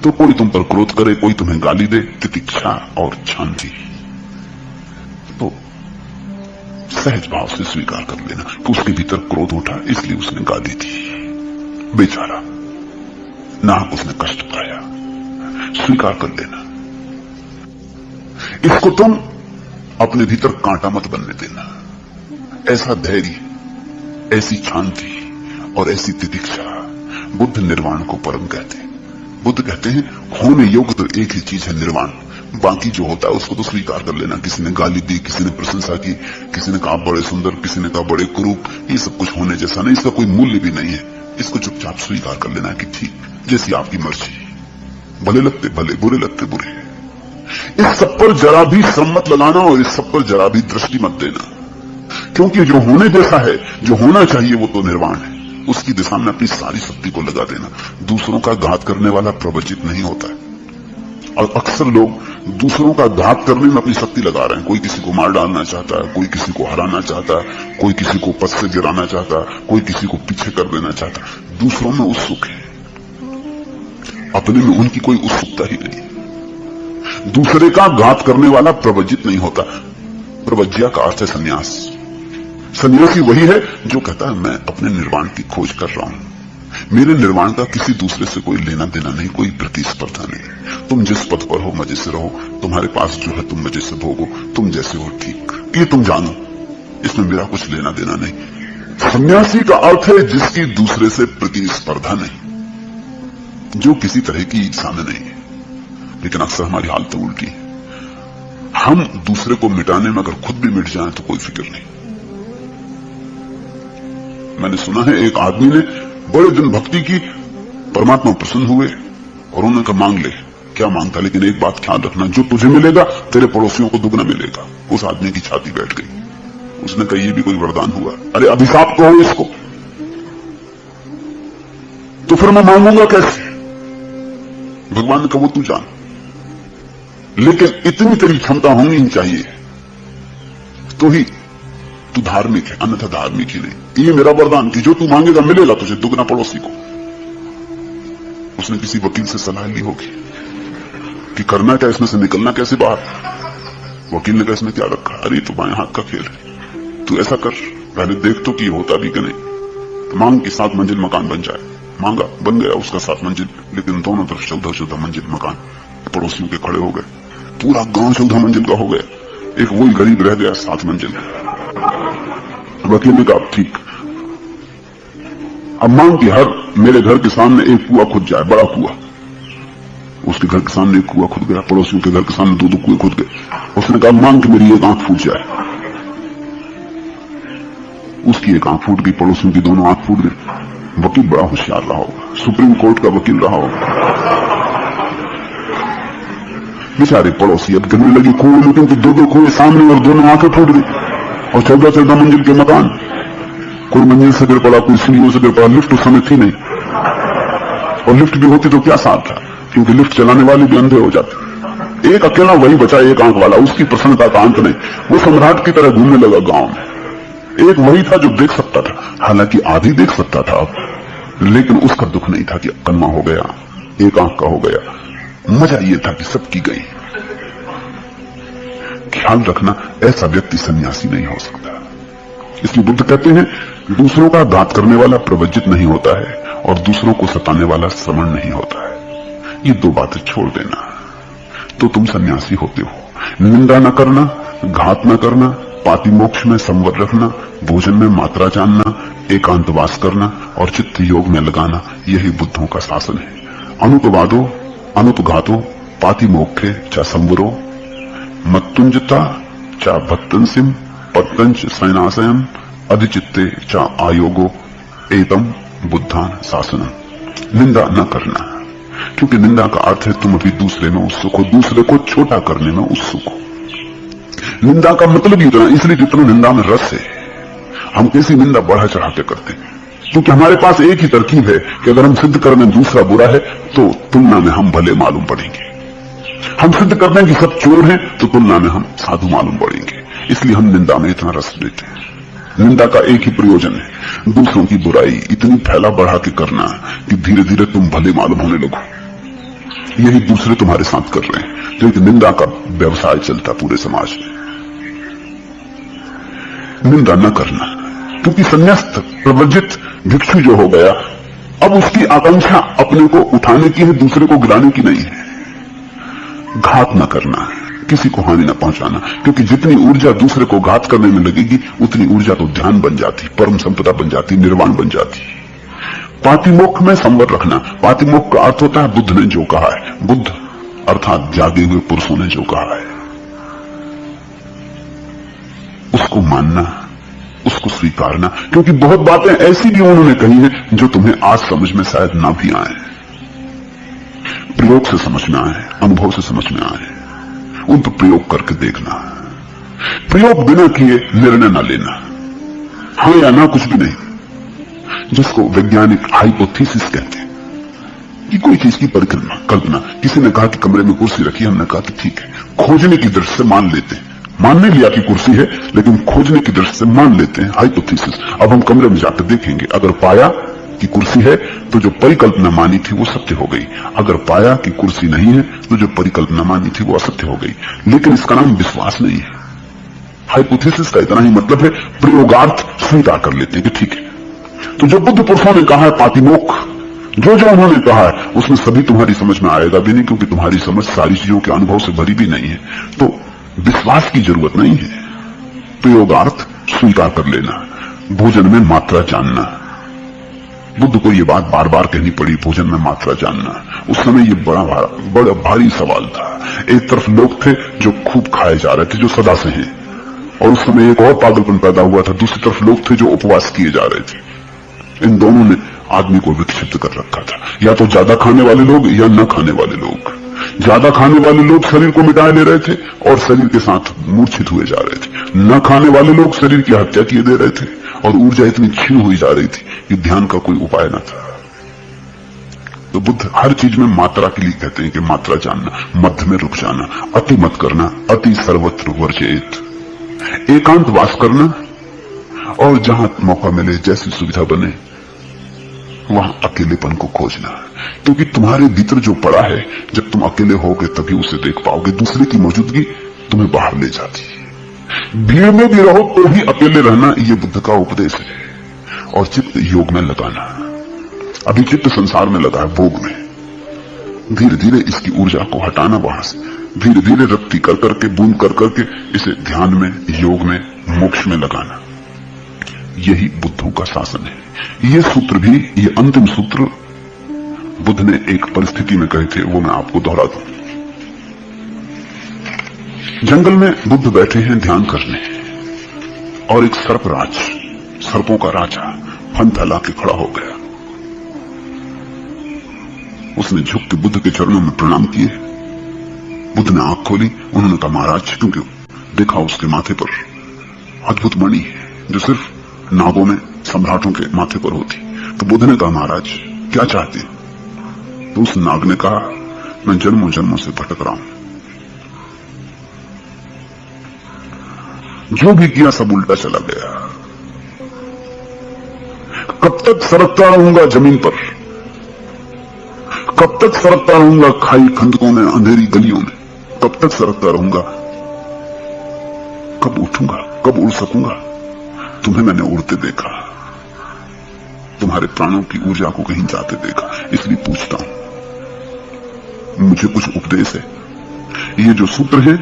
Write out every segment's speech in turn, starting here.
तो कोई तुम पर क्रोध करे, कोई तुम्हें गाली दे, तितिक्षा और शांति, तो सहज भाव से स्वीकार कर लेना कि उसके भीतर क्रोध उठा इसलिए उसने गाली दी, बेचारा नाहक उसने कष्ट पाया, स्वीकार कर लेना। इसको तुम अपने भीतर कांटा मत बनने देना। ऐसा धैर्य, ऐसी शांति और ऐसी तितिक्षा बुद्ध निर्वाण को परम कहते हैं। बुद्ध कहते हैं होने योग्य तो एक ही चीज है, निर्वाण। बाकी जो होता है उसको तो स्वीकार कर लेना। किसी ने गाली दी, किसी ने प्रशंसा की, किसी ने कहा बड़े सुंदर, किसी ने कहा बड़े कुरूप, ये सब कुछ होने जैसा नहीं, इसका कोई मूल्य भी नहीं है। इसको चुपचाप स्वीकार कर लेना कि ठीक, जैसी आपकी मर्जी, भले लगते भले, बुरे लगते बुरे। इस सब पर जरा भी श्रम मत लगाना और इस सब पर जरा भी दृष्टि मत देना, क्योंकि जो होने जैसा है, जो होना चाहिए, वो तो निर्वाण है। उसकी दिशा में अपनी सारी शक्ति को लगा देना। दूसरों का घात करने वाला प्रवचित नहीं होता है, और अक्सर लोग दूसरों का घात करने में अपनी शक्ति लगा रहे हैं। कोई किसी को मार डालना चाहता है, कोई किसी को हराना चाहता है, कोई किसी को पद से गिराना चाहता है, कोई किसी को पीछे कर देना चाहता है। दूसरों में उत्सुक है, अपने में उनकी कोई उत्सुकता ही नहीं। दूसरे का घात करने वाला प्रवजित नहीं होता। प्रवज्या का अर्थ है संन्यास। सन्यासी वही है जो कहता है मैं अपने निर्वाण की खोज कर रहा हूं, मेरे निर्वाण का किसी दूसरे से कोई लेना देना नहीं, कोई प्रतिस्पर्धा नहीं। तुम जिस पद पर हो मजे से रहो, तुम्हारे पास जो है तुम मजे से भोगो, तुम जैसे हो ठीक, ये तुम जानो, इसमें मेरा कुछ लेना देना नहीं। सन्यासी का अर्थ है जिसकी दूसरे से प्रतिस्पर्धा नहीं, जो किसी तरह की ईर्षा में नहीं है। लेकिन अक्सर हमारी हालत उल्टी है, हम दूसरे को मिटाने में अगर खुद भी मिट जाएं तो कोई फिक्र नहीं। मैंने सुना है एक आदमी ने बड़े दिन भक्ति की, परमात्मा प्रसन्न हुए और उन्होंने कहा मांग ले। क्या मांगता, लेकिन एक बात ख्याल रखना, जो तुझे मिलेगा तेरे पड़ोसियों को दुगना मिलेगा। उस आदमी की छाती बैठ गई। उसने कहा ये भी कोई वरदान हुआ? अरे अभिशाप कहो इसको, तो फिर मैं मांगूंगा कैसे? भगवान ने कहा वो तू जान, लेकिन इतनी तेरी क्षमता होनी चाहिए तो ही तू धार्मिक है, अन्यथा धार्मिक ही नहीं। ये मेरा वरदान कि जो तू मांगेगा मिलेगा तुझे दुगना पड़ोसी को। उसने किसी वकील से सलाह ली होगी कि करना क्या, इसमें से निकलना कैसे बाहर। वकील ने कहा इसमें क्या रखा? अरे तो बाएं हाथ का खेल है, तू ऐसा कर, पहले देख तो कि होता भी कि नहीं। तो मांग कि 7 मंजिल मकान बन जाए। मांगा, बन गया उसका 7 मंजिल, लेकिन दोनों तरफ 14-14 मंजिल मकान पड़ोसियों के खड़े हो गए। पूरा गांव 14 मंजिल का हो गया, एक वही गरीब रह गया 7 मंजिल। वकील ने कहा ठीक, अब मांग कि हर मेरे घर के सामने एक कुआं खुद जाए, बड़ा कुआं। उसके घर के सामने एक कुआं खुद गया, पड़ोसियों के घर के सामने 2-2 कुएं खुद गए। उसने कहा मांग कि मेरी एक आंख फूट जाए। उसकी एक आंख फूट गई, पड़ोसियों की दोनों आंख फूट गई। वकील बड़ा होशियार रहा होगा, सुप्रीम कोर्ट का वकील रहा होगा। बेचारे पड़ोसी अब गिरने लगे कुएं, लेकिन तो 2-2 कुएं सामने और दोनों आंखें फूट गई। और 14-14 मंजिल के मकान, कोई मंजिल से गिर पड़ा, कोई सीढ़ियों से गिर पड़ा। लिफ्ट उस समय थी नहीं, और लिफ्ट भी होती तो क्या साथ था, क्योंकि लिफ्ट चलाने वाले भी अंधे हो जाते। एक अकेला वही बचा, एक आंख वाला, उसकी प्रसन्नता का अंत नहीं। वो सम्राट की तरह घूमने लगा गांव में। एक वही था जो देख सकता था, हालांकि आधी देख सकता था अब, लेकिन उसका दुख नहीं था कि कन्मा हो गया, एक आंख का हो गया। मजा ये था कि सबकी गई। ख्याल रखना, ऐसा व्यक्ति सन्यासी नहीं हो सकता। इसलिए बुद्ध कहते हैं दूसरों का घात करने वाला प्रवज्जित नहीं होता है और दूसरों को सताने वाला श्रवण नहीं होता है। ये 2 बातें छोड़ देना तो तुम सन्यासी होते हो। निंदा न करना, घात न करना, पाति मोक्ष में संवर रखना, भोजन में मात्रा जानना, एकांतवास करना और चित्त योग में लगाना, यही बुद्धों का शासन है। अनुपवादो अनुपघातो पाति मोक्षे च संवरो मत्तुंजता च भक्तंसिम पत्तंच सैनाशयम अधिचित्ते च आयोगो एतम बुद्धान शासनम। निंदा न करना, क्योंकि निंदा का अर्थ है तुम अभी दूसरे में उत्सुक हो, दूसरे को छोटा करने में उत्सुक हो। निंदा का मतलब ही इतना, इसलिए जितना निंदा में रस है, हम कैसी निंदा बढ़ा चढ़ा के करते हैं, क्योंकि हमारे पास एक ही तरकीब है कि अगर हम सिद्ध करने दूसरा बुरा है तो तुलना में हम भले मालूम पड़ेंगे। हम सिद्ध करते हैं कि सब चोर हैं तो तुलना में हम साधु मालूम पड़ेंगे। इसलिए हम निंदा में इतना रस लेते हैं। निंदा का एक ही प्रयोजन है, दूसरों की बुराई इतनी फैला बढ़ा के करना कि धीरे धीरे तुम भले मालूम होने लगो। यही दूसरे तुम्हारे साथ कर रहे हैं। तो एक निंदा का व्यवसाय चलता पूरे समाज में। निंदा न करना, क्योंकि संन्यास्त प्रवर्जित भिक्षु जो हो गया, अब उसकी आकांक्षा अपने को उठाने की है, दूसरे को गिराने की नहीं है। घात न करना, किसी को हानि न पहुंचाना, क्योंकि जितनी ऊर्जा दूसरे को घात करने में लगेगी उतनी ऊर्जा तो ध्यान बन जाती, परम संपदा बन जाती, निर्वाण बन जाती। पातिमोक्ष में संवर रखना। पातिमोक्ष का अर्थ होता है बुद्ध ने जो कहा है, बुद्ध अर्थात जागे हुए पुरुषों ने जो कहा है उसको मानना, उसको स्वीकारना, क्योंकि बहुत बातें ऐसी भी उन्होंने कही हैं जो तुम्हें आज समझ में शायद ना भी आए, प्रयोग से समझ में आए, अनुभव से समझ में आए। उन पर प्रयोग करके देखना, प्रयोग बिना किए निर्णय ना लेना, हाँ या ना कुछ भी नहीं, जिसको वैज्ञानिक हाइपोथेसिस कहते हैं कि कोई चीज की परिकल्पना कल्पना। किसी ने कहा कि कमरे में कुर्सी रखी, हमने कहा कि ठीक है, खोजने की दृष्टि से मान लेते हैं, मान नहीं लिया कि कुर्सी है, लेकिन खोजने की दृष्टि से मान लेते हैं, हाइपोथेसिस। अब हम कमरे में जाकर देखेंगे, अगर पाया कि कुर्सी है तो जो परिकल्पना मानी थी वो सत्य हो गई, अगर पाया कि कुर्सी नहीं है तो जो परिकल्पना मानी थी वो असत्य हो गई। लेकिन इसका नाम विश्वास नहीं है। हाइपोथेसिस का इतना ही मतलब है, प्रयोगार्थ स्वीकार कर लेते हैं कि ठीक है। तो जो बुद्ध पुरुषों ने कहा है पातिमोक्ष, जो जो उन्होंने कहा है उसमें सभी तुम्हारी समझ में आएगा भी नहीं, क्योंकि तुम्हारी समझ सारी चीजों के अनुभव से भरी भी नहीं है। तो विश्वास की जरूरत नहीं है, प्रयोगार्थ स्वीकार कर लेना। भोजन में मात्रा जानना, बुद्ध को ये बात बार बार कहनी पड़ी, भोजन में मात्रा जानना। उस समय ये बड़ा भारी सवाल था। एक तरफ लोग थे जो खूब खाए जा रहे थे, जो सदा से हैं, और उस समय एक और पागलपन पैदा हुआ था, दूसरी तरफ लोग थे जो उपवास किए जा रहे थे। इन दोनों ने आदमी को विक्षिप्त कर रखा था, या तो ज्यादा खाने वाले लोग या न खाने वाले लोग। ज्यादा खाने वाले लोग शरीर को मिटा ले रहे थे और शरीर के साथ मूर्छित हुए जा रहे थे, न खाने वाले लोग शरीर की हत्या किए दे रहे थे और ऊर्जा इतनी क्षीण हुई जा रही थी कि ध्यान का कोई उपाय न था। तो बुद्ध हर चीज में मात्रा के लिए कहते हैं कि मात्रा जानना, मध्य में रुक जाना, अति मत करना, अति सर्वत्र वर्जेत, एकांत वास करना, और जहां मौका मिले, जैसी सुविधा बने, वहां अकेलेपन को खोजना। क्योंकि तुम्हारे भीतर जो पड़ा है, जब तुम अकेले होगे तभी उसे देख पाओगे। दूसरे की मौजूदगी तुम्हें बाहर ले जाती है। भीड़ में भी रहो तो भी अकेले रहना, ये बुद्ध का उपदेश है। और चित्त योग में लगाना। अभी चित्त संसार में लगा है, भोग में। धीरे धीरे इसकी ऊर्जा को हटाना वहां से, धीरे धीरे रत्ती कर करके, बूंद कर करके इसे ध्यान में, योग में, मोक्ष में लगाना। यही बुद्धों का शासन है। ये सूत्र भी, ये अंतिम सूत्र बुद्ध ने एक परिस्थिति में कहे थे, वो मैं आपको दोहरा दूं। जंगल में बुद्ध बैठे हैं ध्यान करने, और एक सर्पराज, सर्पों का राजा फन फैला के खड़ा हो गया। उसने झुक के बुद्ध के चरणों में प्रणाम किए। बुद्ध ने आंख खोली, उन्होंने कहा महाराज, क्योंकि देखा उसके माथे पर अद्भुत मणि है जो सिर्फ नागों में, सम्राटों के माथे पर होती। तो बुद्ध ने कहा महाराज क्या चाहते हैं? तो उस नाग ने कहा मैं जन्मों जन्मों से भटक रहा हूं, जो भी किया सब उल्टा चला गया। कब तक सरकता रहूंगा जमीन पर, कब तक सरकता रहूंगा खाई खंदकों में, अंधेरी गलियों में, कब तक सरकता रहूंगा? कब उठूंगा, कब उड़ सकूंगा? तुम्हें मैंने उड़ते देखा, तुम्हारे प्राणों की ऊर्जा को कहीं जाते देखा, इसलिए पूछता हूं, मुझे कुछ उपदेश है। ये जो सूत्र है,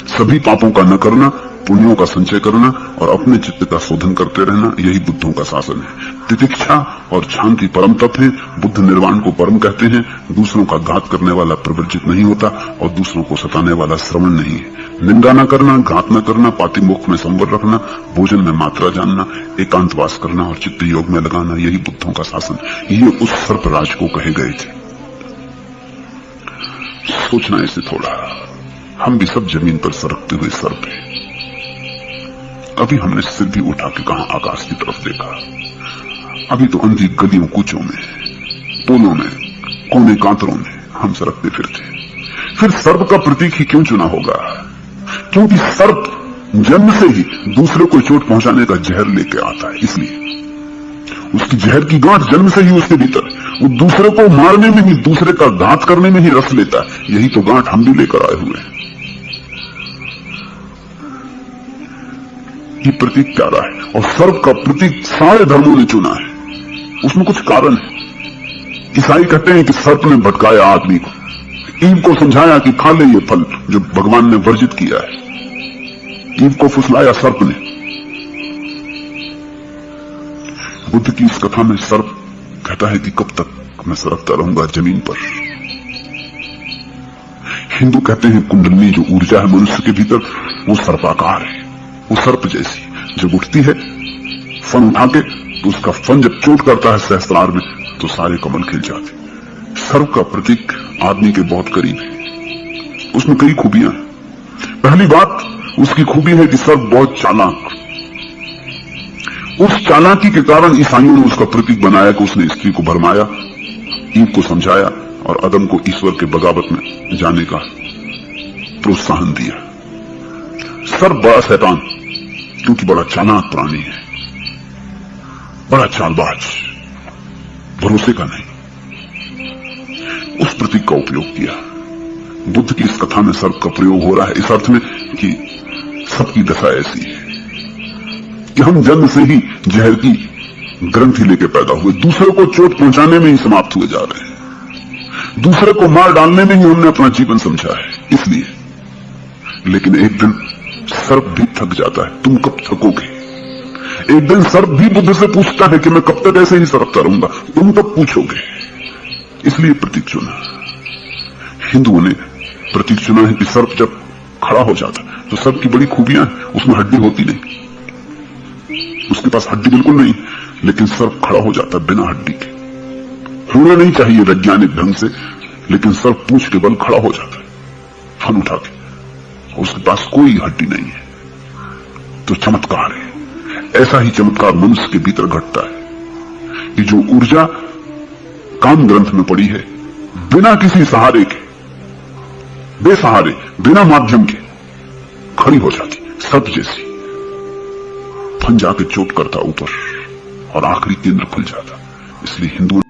सभी पापों का न करना, पुण्यों का संचय करना और अपने चित्त का शोधन करते रहना, यही बुद्धों का शासन है। तितिक्षा और शांति परम तप है। बुद्ध निर्वाण को परम कहते हैं। दूसरों का घात करने वाला प्रवृत्त नहीं होता और दूसरों को सताने वाला श्रवण नहीं है। निंदा न करना, घात न करना, पातिमोक्ष में संवर रखना, भोजन में मात्रा जानना, एकांतवास करना और चित्त योग में लगाना, यही बुद्धों का शासन। ये उस सर्पराज को कहे गए थे। सोचना इसे थोड़ा, हम भी सब जमीन पर सरकते हुए सर्प हैं। अभी हमने सिर भी उठा के कहा आकाश की तरफ देखा। अभी तो अंधी गलियों कूचों में, पुलों में, कोने कांतरों में हम सरकते फिरते। फिर सर्प का प्रतीक ही क्यों चुना होगा? क्योंकि सर्प जन्म से ही दूसरे को चोट पहुंचाने का जहर लेके आता है, इसलिए उसकी जहर की गांठ जन्म से ही उसके भीतर। वो दूसरे को मारने में ही, दूसरे का घात करने में ही रस लेता है। यही तो गांठ हम भी लेकर आए हुए हैं। ये प्रतीक प्यारा है, और सर्प का प्रतीक सारे धर्मों ने चुना है। उसमें कुछ कारण है। ईसाई कहते हैं कि सर्प ने भटकाया आदमी को, ईव को समझाया कि खा ले ये फल जो भगवान ने वर्जित किया है। ईव को फुसलाया सर्प ने। बुद्ध की इस कथा में सर्प कहता है कि कब तक मैं सरकता रहूंगा जमीन पर। हिंदू कहते हैं कुंडली जो ऊर्जा है मनुष्य के भीतर, वो सर्पाकार है, वो सर्प जैसी। जब उठती है फन उठा के, तो उसका फन जब चोट करता है सहस्त्रार में, तो सारे कमल खिल जाते। सर्प का प्रतीक आदमी के बहुत करीब है। उसमें कई खूबियां हैं। पहली बात उसकी खूबी है कि सर्प बहुत चालाक। उस चालाकी के कारण ईसाइयों ने उसका प्रतीक बनाया कि उसने स्त्री को भरमाया, ईव को समझाया और अदम को ईश्वर के बगावत में जाने का प्रोत्साहन दिया। सर्प बड़ा शैतान, क्योंकि बड़ा चालाक प्राणी है, बड़ा चालबाज, भरोसे का नहीं। उस प्रतीक का उपयोग किया। बुद्ध की इस कथा में सर्प का प्रयोग हो रहा है इस अर्थ में कि सबकी दशा ऐसी है कि हम जन्म से ही जहर की ग्रंथि लेके पैदा हुए, दूसरे को चोट पहुंचाने में ही समाप्त हुए जा रहे हैं, दूसरे को मार डालने में ही हमने अपना जीवन समझा है। इसलिए, लेकिन एक दिन सर्प भी थक जाता है। तुम कब थकोगे? एक दिन सर्प भी बुद्ध से पूछता है कि मैं कब तक ऐसे ही सरकता रहूंगा, तुम कब पूछोगे? इसलिए प्रतीक चुना। हिंदुओं ने प्रतीक चुना है कि सर्प जब खड़ा हो जाता तो सर्प की बड़ी खूबियां हैं, उसमें हड्डी होती नहीं, उसके पास हड्डी बिल्कुल नहीं, लेकिन सर्प खड़ा हो जाता बिना हड्डी के। होना नहीं चाहिए वैज्ञानिक ढंग से, लेकिन सर्प पूंछ के बल खड़ा हो जाता है फन उठा के, उसके पास कोई हड्डी नहीं है। तो चमत्कार है। ऐसा ही चमत्कार मनुष्य के भीतर घटता है कि जो ऊर्जा काम ग्रंथ में पड़ी है, बिना किसी सहारे के, बेसहारे, बिना माध्यम के खड़ी हो जाती, सर्प जैसी। फन जाके चोट करता ऊपर और आखिरी केंद्र खुल जाता। इसलिए हिंदुओं